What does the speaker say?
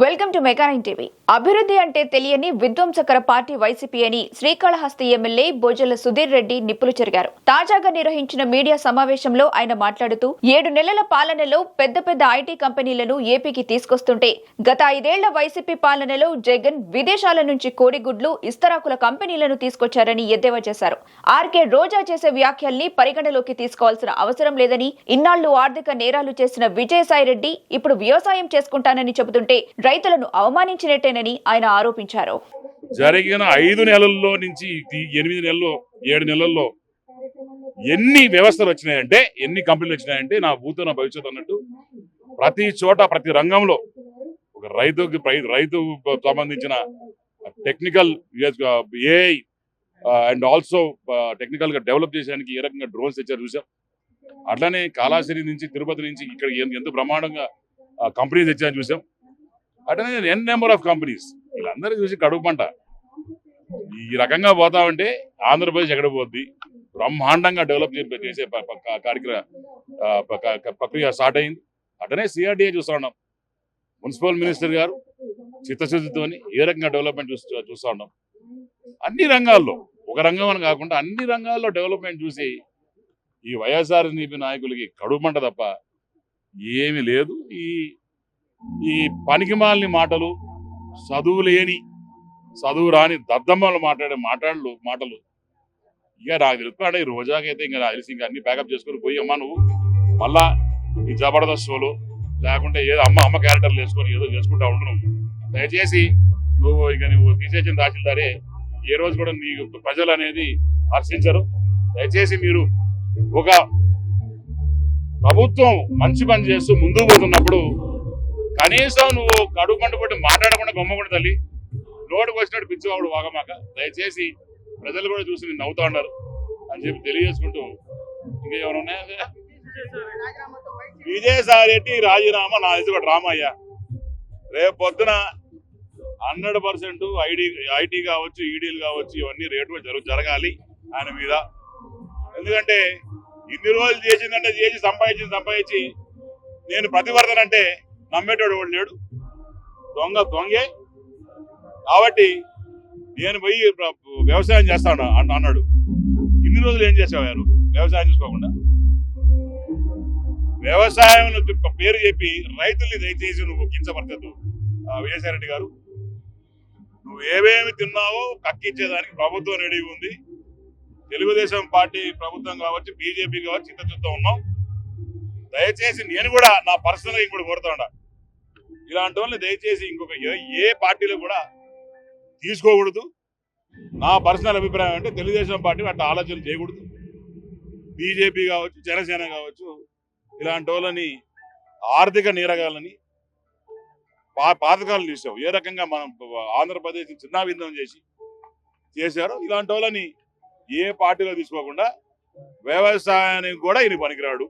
Welcome to మెగా9 TV. అభివృద్ధి అంటే తెలియని విధ్వంసకర పార్టీ వైసీపీ అని శ్రీకాళహస్తి ఎమ్మెల్యే బొజ్జల సుధీర్ రెడ్డి నిప్పులు చెరిగారు. తాజాగా నిర్వహించిన మీడియా సమావేశంలో ఆయన మాట్లాడుతూ 7 నెలల పాలనలో పెద్ద పెద్ద ఐటీ కంపెనీలను ఏపీకి తీసుకొస్తుంటే గత 5 ఏళ్ల వైసీపీ పాలనలో జగన్ విదేశాల నుంచి కోడిగుడ్లు ఇస్తరాకుల కంపెనీలను తీసుకొచ్చారని ఎద్దేవా చేశారు. ఆర్కే రోజా చేసే వ్యాఖ్యల్ని పరిగణలోకి తీసుకోవాల్సిన అవసరం లేదని, ఇన్నాళ్లు ఆర్థిక నేరాలు చేసిన విజయసాయిరెడ్డి ఇప్పుడు వ్యవసాయం చేసుకుంటానని చెబుతుంటే రైతులను అవమానించినట్టేనని ఆయన ఆరోపించారు. జరిగిన 5 నెలల్లో నుంచి 8 నెలల్లో 7 నెలల్లో ఎన్ని వ్యవస్థలు వచ్చినాయంటే, ఎన్ని కంపెనీలు వచ్చినాయంటే నా భూతో నా భవిష్యత్తు అన్నట్టు ప్రతి చోట ప్రతి రంగంలో ఒక రైతు సంబంధించిన technical AI and also technical గా డెవలప్ చేసేదానికి ఏ రకంగా డ్రోన్స్ తెచ్చారు చూసాం. అట్లానే కాళాశ్రీ నుంచి తిరుపతి నుంచి ఇక్కడ ఎంత బ్రహ్మాండంగా కంపెనీస్ తెచ్చారని చూసాం. అట్లనే ఎన్ నెంబర్ ఆఫ్ కంపెనీస్ వీళ్ళందరూ చూసి కడుపు పంట. ఈ రకంగా పోతామంటే ఆంధ్రప్రదేశ్ ఎక్కడ పోద్ది? బ్రహ్మాండంగా డెవలప్ చేసే ప్రక్రియ స్టార్ట్ అయింది. అట్లనే సిఆర్డీఏ చూస్తూ ఉన్నాం. మున్సిపల్ మినిస్టర్ గారు చిత్తశుద్ధితో ఏ రకంగా డెవలప్మెంట్ చూస్తూ ఉన్నాం. అన్ని రంగాల్లో, ఒక రంగం అని కాకుండా అన్ని రంగాల్లో డెవలప్మెంట్ చూసి ఈ వైఎస్ఆర్సీపీ నాయకులకి కడుపు పంట తప్ప ఏమీ లేదు. ఈ పనికిమాలిన మాటలు, చదువు రాని దద్దమ్మలు మాట్లాడే మాటలు ఇక నాకు తెలుపుతాడే. ఈ రోజాకైతే ఇంకా నాకు తెలిసి ఇంకా అన్ని ప్యాకప్ చేసుకుని పోయి అమ్మా నువ్వు మళ్ళా ఈ జబర్దస్త్ షోలు లేకుంటే ఏదో అమ్మ క్యారెక్టర్లు వేసుకొని ఏదో చేసుకుంటా ఉంటున్నావు. దయచేసి నువ్వు తీసేసిన తహసీల్దారే ఏ రోజు కూడా నీకు ప్రజలు అనేది హర్షించరు. దయచేసి మీరు ఒక ప్రభుత్వం మంచి పని చేస్తూ ముందుకు పోతున్నప్పుడు కనీసం నువ్వు కడుపు పంట పట్టి మాట్లాడకుండా బొమ్మకుండా తల్లి నోటుకు వచ్చినట్టు పిచ్చివాడు వాగమాక. దయచేసి ప్రజలు కూడా చూసి నేను నవ్వుతా ఉన్నారు అని చెప్పి తెలియజేసుకుంటూ ఇంకా ఎవరు ఉన్నాయా? విజయసాయిరెడ్డి రాజీనామా నా ఇది ఒక డ్రామా అయ్యా. రేపు పొద్దున 100% ఐటీ కావచ్చు, ఈడీలు కావచ్చు, ఇవన్నీ రేటు జరగాలి ఆయన మీద. ఎందుకంటే ఇన్ని రోజులు చేసిందంటే చేసి సంపాదించి నేను ప్రతివర్తనంటే నమ్మేటోడు వాడు లేడు. దొంగే కాబట్టి నేను పోయి వ్యవసాయం చేస్తాను అన్నాడు. ఇన్ని రోజులు ఏం చేసావు? వ్యవసాయం చూసుకోకుండా వ్యవసాయం పేరు చెప్పి రైతుల్ని దయచేసి నువ్వు కించపరచద్దు. విజయసాయిరెడ్డి గారు, నువ్వు ఏమేమి తిన్నావో కక్కించేదానికి ప్రభుత్వం రెడీ ఉంది. తెలుగుదేశం పార్టీ ప్రభుత్వం కావచ్చు, బీజేపీ కావచ్చు, చిత్తశుద్ధితో ఉన్నాం. దయచేసి నేను కూడా నా పర్సనల్గా ఇంకోటి కోరుతా, ఇలాంటి వాళ్ళని దయచేసి ఇంకొక ఏ పార్టీలో కూడా తీసుకోకూడదు. నా పర్సనల్ అభిప్రాయం అంటే తెలుగుదేశం పార్టీ అట్లా ఆలోచన చేయకూడదు. బీజేపీ కావచ్చు, జనసేన కావచ్చు, ఇలాంటి వాళ్ళని ఆర్థిక నేరగాలని పాతకాలను చూసావు. ఏ రకంగా మనం ఆంధ్రప్రదేశ్ చిన్నాభిన్నం చేశారో ఇలాంటి వాళ్ళని ఏ పార్టీలో తీసుకోకుండా వ్యవసాయానికి కూడా ఈయన పనికిరాడు.